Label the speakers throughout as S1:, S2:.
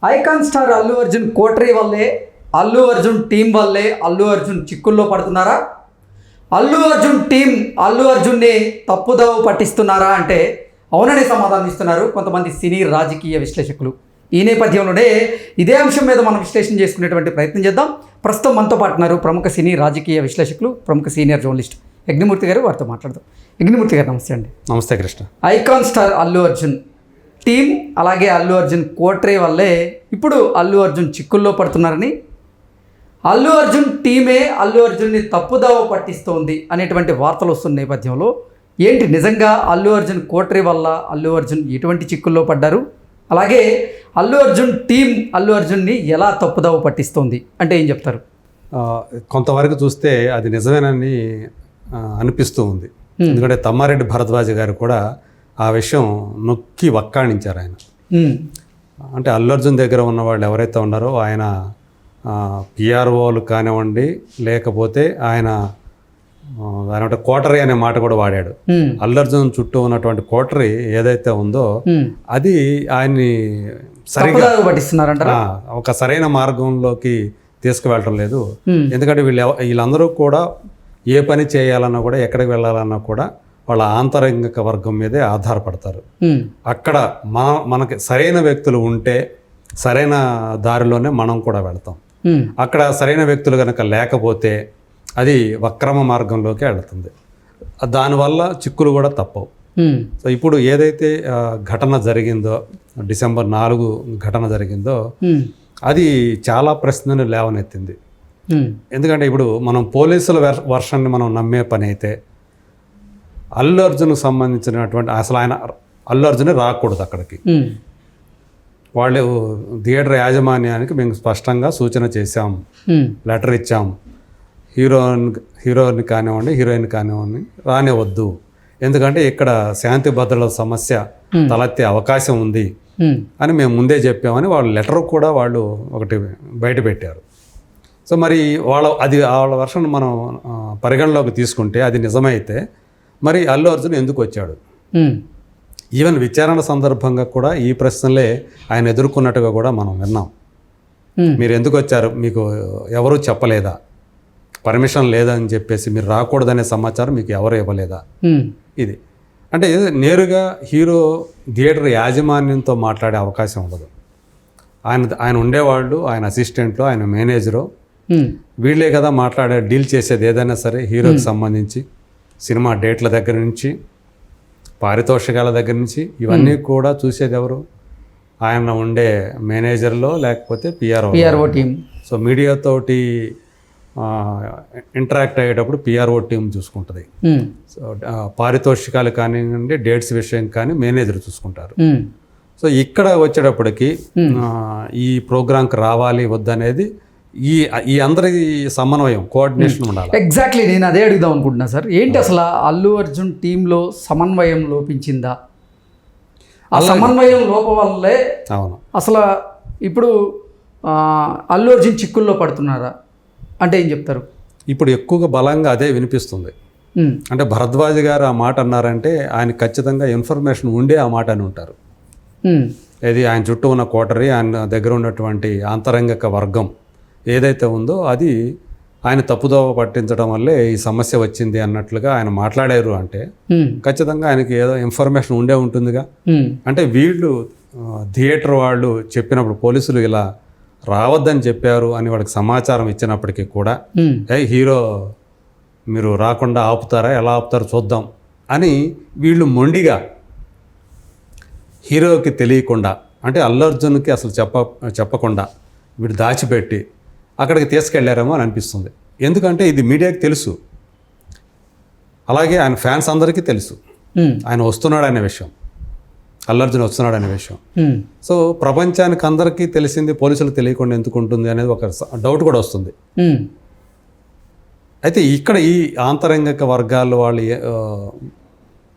S1: Icon star Allu Arjun coterie వల్లే, Allu Arjun team వల్లే అల్లు అర్జున్ చిక్కుల్లో పడుతున్నారా? అల్లు అర్జున్ టీం అల్లు అర్జున్ని తప్పుదావు పట్టిస్తున్నారా అంటే అవుననే సమాధానం ఇస్తున్నారు కొంతమంది సినీ రాజకీయ విశ్లేషకులు. ఈ నేపథ్యంలోనే ఇదే అంశం మీద మనం విశ్లేషణ చేసుకునేటువంటి ప్రయత్నం చేద్దాం. ప్రస్తుతం మనతో పాటు ఉన్నారు ప్రముఖ సినీ రాజకీయ విశ్లేషకులు, ప్రముఖ సీనియర్ జర్నలిస్ట్ యజ్ఞమూర్తి గారు. వారితో మాట్లాడదాం. యజ్ఞమూర్తి గారు నమస్తే అండి.
S2: నమస్తే Krishna.
S1: Icon star Allu Arjun team అలాగే అల్లు అర్జున్ కోటరీ వల్లే ఇప్పుడు అల్లు అర్జున్ చిక్కుల్లో పడుతున్నారని, అల్లు అర్జున్ టీమే అల్లు అర్జున్ని తప్పుదావ పట్టిస్తోంది అనేటువంటి వార్తలు వస్తున్న నేపథ్యంలో ఏంటి నిజంగా అల్లు అర్జున్ కోటరీ వల్ల అల్లు అర్జున్ ఎటువంటి చిక్కుల్లో పడ్డారు, అలాగే అల్లు అర్జున్ టీం అల్లు అర్జున్ని ఎలా తప్పుదావ పట్టిస్తోంది అంటే ఏం చెప్తారు?
S2: కొంతవరకు చూస్తే అది నిజమేనని అనిపిస్తూ ఉంది. ఎందుకంటే తమ్మారెడ్డి భరద్వాజ్ గారు కూడా ఆ విషయం నొక్కి వక్కాణించారు. ఆయన అంటే అల్లు అర్జున్ దగ్గర ఉన్న వాళ్ళు ఎవరైతే ఉన్నారో ఆయన పిఆర్ఓలు కానివ్వండి, లేకపోతే ఆయన దాని కోటరీ అనే మాట కూడా వాడాడు. అల్లు అర్జున్ చుట్టూ ఉన్నటువంటి కోటరీ ఏదైతే ఉందో అది ఆయన్ని సరిగా
S1: పట్టిస్తున్నారంట,
S2: ఒక సరైన మార్గంలోకి తీసుకువెళ్ళటం లేదు. ఎందుకంటే వీళ్ళందరూ కూడా ఏ పని చేయాలన్నా కూడా, ఎక్కడికి వెళ్ళాలన్నా కూడా వాళ్ళ ఆంతరంగిక వర్గం మీదే ఆధారపడతారు. అక్కడ మనకి సరైన వ్యక్తులు ఉంటే సరైన దారిలోనే మనం కూడా వెళ్తాం. అక్కడ సరైన వ్యక్తులు కనుక లేకపోతే అది వక్రమ మార్గంలోకి వెళుతుంది. దానివల్ల చిక్కులు కూడా తప్పవు. సో ఇప్పుడు ఏదైతే ఘటన జరిగిందో, డిసెంబర్ 4 ఘటన జరిగిందో, అది చాలా ప్రశ్నలు లేవనెత్తింది. ఎందుకంటే ఇప్పుడు మనం పోలీసుల వర్షన్ని మనం నమ్మే పని అయితే అల్లు అర్జున్కు సంబంధించినటువంటి అసలు ఆయన అల్లు అర్జున్ రాకూడదు అక్కడికి. వాళ్ళు థియేటర్ యాజమాన్యానికి మేము స్పష్టంగా సూచన చేశాం, లెటర్ ఇచ్చాం, హీరోని కానివ్వండి, హీరోయిన్ కానివ్వండి రానివద్దు, ఎందుకంటే ఇక్కడ శాంతి భద్రతల సమస్య తలెత్తే అవకాశం ఉంది అని మేము ముందే చెప్పామని వాళ్ళు లెటర్ కూడా వాళ్ళు ఒకటి బయట పెట్టారు. సో మరి వాళ్ళ వర్షన్ మనం పరిగణలోకి తీసుకుంటే అది నిజమైతే మరి అల్లు అర్జున్ ఎందుకు వచ్చాడు? ఈవెన్ విచారణ సందర్భంగా కూడా ఈ ప్రశ్నలే ఆయన ఎదుర్కొన్నట్టుగా కూడా మనం విన్నాం. మీరు ఎందుకు వచ్చారు, మీకు ఎవరు చెప్పలేదా, పర్మిషన్ లేదని చెప్పేసి మీరు రాకూడదనే సమాచారం మీకు ఎవరు ఇవ్వలేదా? ఇది అంటే నేరుగా హీరో థియేటర్ యాజమాన్యంతో మాట్లాడే అవకాశం ఉండదు. ఆయన ఉండేవాళ్ళు, ఆయన అసిస్టెంట్లు, ఆయన మేనేజరు, వీళ్ళే కదా డీల్ చేసేది ఏదైనా సరే. హీరోకి సంబంధించి సినిమా డేట్ల దగ్గర నుంచి, పారితోషికాల దగ్గర నుంచి ఇవన్నీ కూడా చూసేది ఎవరు? ఆయన ఉండే మేనేజర్లో లేకపోతే పిఆర్ఓ
S1: టీం.
S2: సో మీడియాతోటి ఇంటరాక్ట్ అయ్యేటప్పుడు పిఆర్ఓ టీం చూసుకుంటుంది. సో పారితోషికాలు కానివ్వండి, డేట్స్ విషయం కానీ మేనేజర్ చూసుకుంటారు. సో ఇక్కడ వచ్చేటప్పటికి ఈ ప్రోగ్రాంకి రావాలి వద్దనేది ఈ అందరి సమన్వయం, కోఆర్డినేషన్ ఉండాలి.
S1: ఎగ్జాక్ట్లీ నేను అదే అడుగుదాం అనుకుంటున్నా సార్. ఏంటి అసలు అల్లు అర్జున్ టీంలో సమన్వయం లోపించిందా? ఆ సమన్వయం లోపం వల్లే
S2: అవును
S1: అసలు ఇప్పుడు అల్లు అర్జున్ చిక్కుల్లో పడుతున్నారా అంటే ఏం చెప్తారు?
S2: ఇప్పుడు ఎక్కువగా బలంగా అదే వినిపిస్తుంది. అంటే భరద్వాజ్ గారు ఆ మాట అన్నారంటే ఆయన ఖచ్చితంగా ఇన్ఫర్మేషన్ ఉండే ఆ మాట అని ఉంటారు. ఇది ఆయన చుట్టూ ఉన్న కోటరీ, ఆయన దగ్గర ఉన్నటువంటి ఆంతరంగిక వర్గం ఏదైతే ఉందో అది ఆయన తప్పుదోవ పట్టించడం వల్లే ఈ సమస్య వచ్చింది అన్నట్లుగా ఆయన మాట్లాడారు. అంటే ఖచ్చితంగా ఆయనకి ఏదో ఇన్ఫర్మేషన్ ఉండే ఉంటుందిగా. అంటే వీళ్ళు థియేటర్ వాళ్ళు చెప్పినప్పుడు పోలీసులు ఇలా రావద్దని చెప్పారు అని వాడికి సమాచారం ఇచ్చినప్పటికీ కూడా హీరో మీరు రాకుండా ఆపుతారా, ఎలా ఆపుతారో చూద్దాం అని వీళ్ళు మొండిగా హీరోకి తెలియకుండా, అంటే అల్లు అర్జున్కి అసలు చెప్పకుండా వీడు దాచిపెట్టి అక్కడికి తీసుకెళ్లారేమో అని అనిపిస్తుంది. ఎందుకంటే ఇది మీడియాకి తెలుసు, అలాగే ఆయన ఫ్యాన్స్ అందరికీ తెలుసు ఆయన వస్తున్నాడు అనే విషయం, అల్లు అర్జున్ వస్తున్నాడు అనే విషయం. సో ప్రపంచానికి అందరికీ తెలిసింది, పోలీసులకు తెలియకుండా ఎందుకు ఉంటుంది అనేది ఒక డౌట్ కూడా వస్తుంది. అయితే ఇక్కడ ఈ ఆంతరంగిక వర్గాలు వాళ్ళు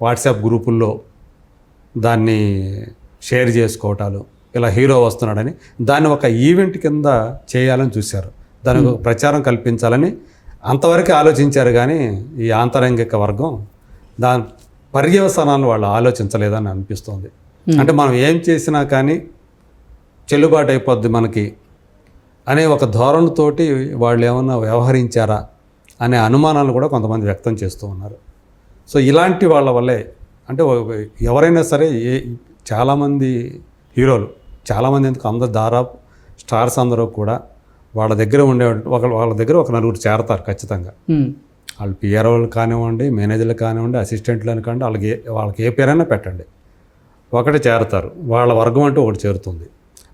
S2: వాట్సాప్ గ్రూపుల్లో దాన్ని షేర్ చేసుకోవటాలు, ఇలా హీరో వస్తున్నాడని దాన్ని ఒక ఈవెంట్ కింద చేయాలని చూశారు, దానికి ఒక ప్రచారం కల్పించాలని అంతవరకు ఆలోచించారు. కానీ ఈ ఆంతరంగిక వర్గం దాని పర్యవసానాన్ని వాళ్ళు ఆలోచించలేదని అనిపిస్తుంది. అంటే మనం ఏం చేసినా కానీ చెల్లుబాటు అయిపోద్ది మనకి అనే ఒక ధోరణితోటి వాళ్ళు ఏమన్నా వ్యవహరించారా అనే అనుమానాలు కూడా కొంతమంది వ్యక్తం చేస్తూ ఉన్నారు. సో ఇలాంటి వాళ్ళ వల్లే అంటే ఎవరైనా సరే చాలామంది హీరోలు చాలామంది ఎందుకు అందరు దాదాపు స్టార్స్ అందరూ కూడా వాళ్ళ దగ్గర వాళ్ళ దగ్గర ఒక నలుగురు చేరతారు ఖచ్చితంగా. వాళ్ళు పిఆర్ఓలు కానివ్వండి, మేనేజర్లు కానివ్వండి, అసిస్టెంట్లు అని కానివ్వండి, వాళ్ళకి ఏ పేరైనా పెట్టండి, ఒకటి చేరతారు. వాళ్ళ వర్గం అంటూ ఒకటి చేరుతుంది.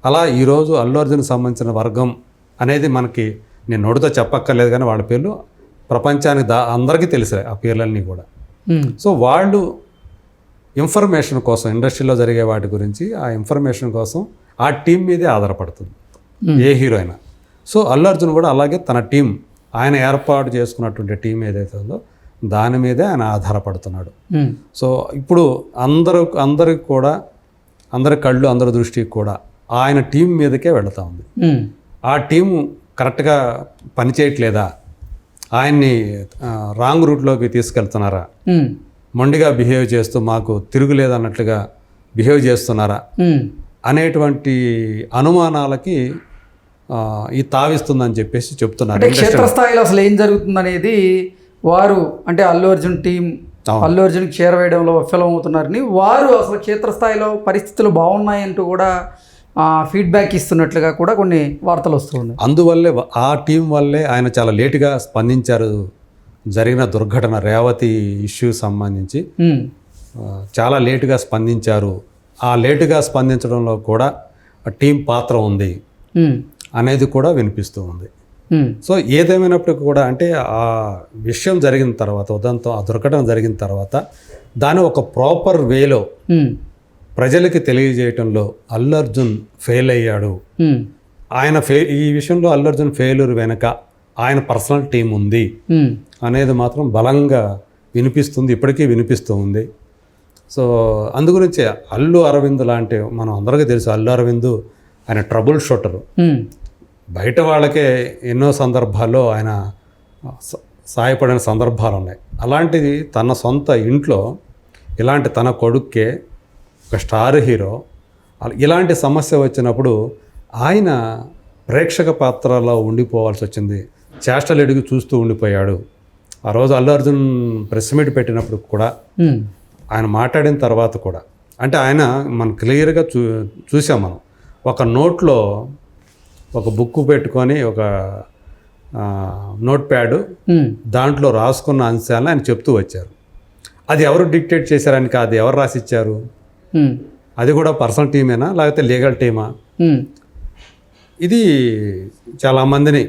S2: అలా ఈరోజు అల్లు అర్జున్కి సంబంధించిన వర్గం అనేది మనకి నేను నోటితో చెప్పక్కర్లేదు, కానీ వాళ్ళ పేర్లు ప్రపంచానికి అందరికీ తెలిసాయి ఆ పేర్లన్నీ కూడా. సో వాళ్ళు ఇన్ఫర్మేషన్ కోసం ఇండస్ట్రీలో జరిగే వాటి గురించి ఆ ఇన్ఫర్మేషన్ కోసం ఆ టీం మీదే ఆధారపడుతుంది ఏ హీరో అయినా. సో అల్లు అర్జున్ కూడా అలాగే తన టీం, ఆయన ఏర్పాటు చేసుకున్నటువంటి టీం ఏదైతే ఉందో దాని మీదే ఆయన ఆధారపడుతున్నాడు. సో ఇప్పుడు అందరికి కూడా అందరి కళ్ళు అందరి దృష్టికి కూడా ఆయన టీం మీదకే వెళుతూ ఉంది. ఆ టీం కరెక్ట్గా పనిచేయట్లేదా, ఆయన్ని రాంగ్ రూట్లోకి తీసుకెళ్తున్నారా, మొండిగా బిహేవ్ చేస్తూ మాకు తిరుగులేదన్నట్లుగా బిహేవ్ చేస్తున్నారా అనేటువంటి అనుమానాలకి ఈ తావిస్తుందని చెప్పేసి చెప్తున్నారు.
S1: క్షేత్రస్థాయిలో అసలు ఏం జరుగుతుందనేది వారు అంటే అల్లు అర్జున్ టీం అల్లు అర్జున్కి చేరవేయడంలో విఫలమవుతున్నారని వారు అసలు క్షేత్రస్థాయిలో పరిస్థితులు బాగున్నాయంటూ కూడా ఫీడ్బ్యాక్ ఇస్తున్నట్లుగా కూడా కొన్ని వార్తలు వస్తున్నాయి.
S2: అందువల్లే ఆ టీం వల్లే ఆయన చాలా లేటుగా స్పందించారు. జరిగిన దుర్ఘటన రేవతి ఇష్యూ సంబంధించి చాలా లేటుగా స్పందించారు. ఆ లేటుగా స్పందించడంలో కూడా టీం పాత్ర ఉంది అనేది కూడా వినిపిస్తూ ఉంది. సో ఏదేమైనప్పటికీ కూడా అంటే ఆ విషయం జరిగిన తర్వాత ఉదంతం ఆ దుర్ఘటన జరిగిన తర్వాత దాన్ని ఒక ప్రాపర్ వేలో ప్రజలకి తెలియజేయటంలో అల్లు అర్జున్ ఫెయిల్ అయ్యాడు. ఆయన ఈ విషయంలో అల్లు అర్జున్ ఫెయిల్యూర్ వెనక ఆయన పర్సనల్ టీం ఉంది అనేది మాత్రం బలంగా వినిపిస్తుంది, ఇప్పటికీ వినిపిస్తూ ఉంది. సో అందుగురించి అల్లు అరవింద్ లాంటి మనం అందరికీ తెలుసు, అల్లు అరవింద్ ఆయన ట్రబుల్ షూటరు. బయట వాళ్ళకే ఎన్నో సందర్భాల్లో ఆయన సాయపడిన సందర్భాలు ఉన్నాయి. అలాంటిది తన సొంత ఇంట్లో ఇలాంటి తన కొడుక్కే ఒక స్టార్ హీరో ఇలాంటి సమస్య వచ్చినప్పుడు ఆయన ప్రేక్షక పాత్రలో ఉండిపోవాల్సి వచ్చింది. చేష్టలు ఎడిగి చూస్తూ ఉండిపోయాడు. ఆ రోజు అల్లు అర్జున్ ప్రెస్ మీట్ పెట్టినప్పుడు కూడా ఆయన మాట్లాడిన తర్వాత కూడా అంటే ఆయన మనం క్లియర్గా చూసాం. మనం ఒక నోట్లో ఒక బుక్ పెట్టుకొని ఒక నోట్ ప్యాడ్ దాంట్లో రాసుకున్న అంశాలను ఆయన చెప్తూ వచ్చారు. అది ఎవరు డిక్టేట్ చేశారని కాదు, ఎవరు రాసిచ్చారు, అది కూడా పర్సనల్ టీమేనా లేకపోతే లీగల్ టీమా, ఇది చాలామందిని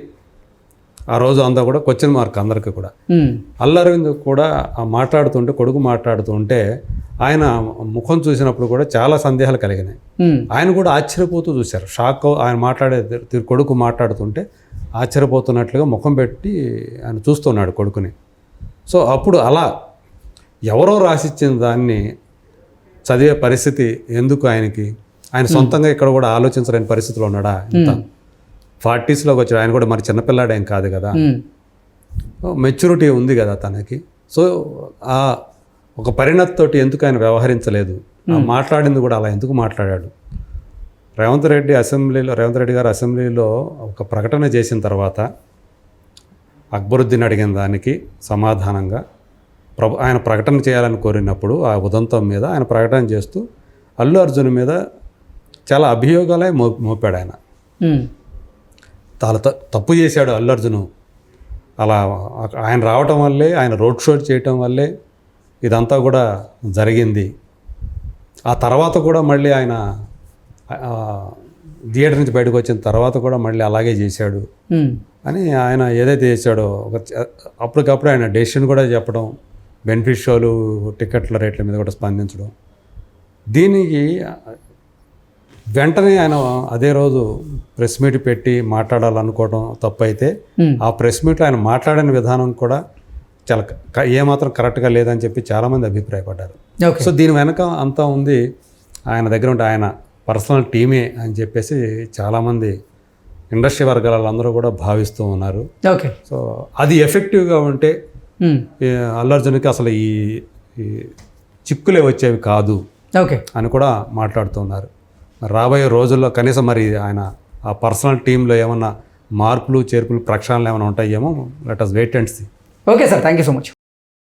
S2: ఆ రోజు అంతా కూడా క్వశ్చన్ మార్క్ అందరికీ కూడా. అల్లు అరవింద్ కూడా మాట్లాడుతుంటే కొడుకు మాట్లాడుతుంటే ఆయన ముఖం చూసినప్పుడు కూడా చాలా సందేహాలు కలిగినాయి. ఆయన కూడా ఆశ్చర్యపోతూ చూశారు. షాక్ ఆయన మాట్లాడే కొడుకు మాట్లాడుతుంటే ఆశ్చర్యపోతున్నట్లుగా ముఖం పెట్టి ఆయన చూస్తున్నాడు కొడుకుని. సో అప్పుడు అలా ఎవరో రాసిచ్చిన దాన్ని చదివే పరిస్థితి ఎందుకు ఆయనకి? ఆయన సొంతంగా ఇక్కడ కూడా ఆలోచించలేని పరిస్థితిలో ఉన్నాడా? ఇంత 40స్లోకి వచ్చాడు ఆయన కూడా, మరి చిన్నపిల్లాడు ఏం కాదు కదా, మెచ్యూరిటీ ఉంది కదా తనకి. సో ఆ ఒక పరిణతితోటి ఎందుకు ఆయన వ్యవహరించలేదు? మాట్లాడింది కూడా అలా ఎందుకు మాట్లాడాడు? రేవంత్ రెడ్డి గారు అసెంబ్లీలో ఒక ప్రకటన చేసిన తర్వాత అక్బరుద్దీన్ అడిగిన దానికి సమాధానంగా ఆయన ప్రకటన చేయాలని కోరినప్పుడు ఆ ఉదంతం మీద ఆయన ప్రకటన చేస్తూ అల్లు అర్జున్ మీద చాలా అభియోగాలే మోపాడు. ఆయన చాలా తప్పు చేశాడు అల్లు అర్జున్. అలా ఆయన రావటం వల్లే, ఆయన రోడ్ షో చేయటం వల్లే ఇదంతా కూడా జరిగింది. ఆ తర్వాత కూడా మళ్ళీ ఆయన థియేటర్ నుంచి బయటకు వచ్చిన తర్వాత కూడా మళ్ళీ అలాగే చేశాడు అని ఆయన ఏదైతే చేశాడో అప్పటికప్పుడు ఆయన డెసిషన్ కూడా చెప్పడం, బెనిఫిట్ షోలు టికెట్ల రేట్ల మీద కూడా స్పందించడం, దీనికి వెంటనే ఆయన అదే రోజు ప్రెస్ మీట్ పెట్టి మాట్లాడాలనుకోవడం తప్పైతే ఆ ప్రెస్ మీట్లో ఆయన మాట్లాడిన విధానం కూడా చాలా ఏమాత్రం కరెక్ట్గా లేదని చెప్పి చాలామంది అభిప్రాయపడ్డారు. సో దీని వెనక అంతా ఉంది ఆయన దగ్గర ఉంటే ఆయన పర్సనల్ టీమే అని చెప్పేసి చాలామంది ఇండస్ట్రీ వర్గాలందరూ కూడా భావిస్తూ ఉన్నారు. సో అది ఎఫెక్టివ్గా ఉంటే అల్లు అర్జున్కి అసలు ఈ చిక్కులే వచ్చేవి కాదు అని కూడా మాట్లాడుతున్నారు. రాబోయే రోజుల్లో కనీసం మరి ఆయన ఆ పర్సనల్ టీంలో ఏమన్నా మార్పులు చేర్పులు ప్రక్షాళనలు ఏమైనా ఉంటాయేమో let us wait and see.
S1: Okay sir, thank you so much.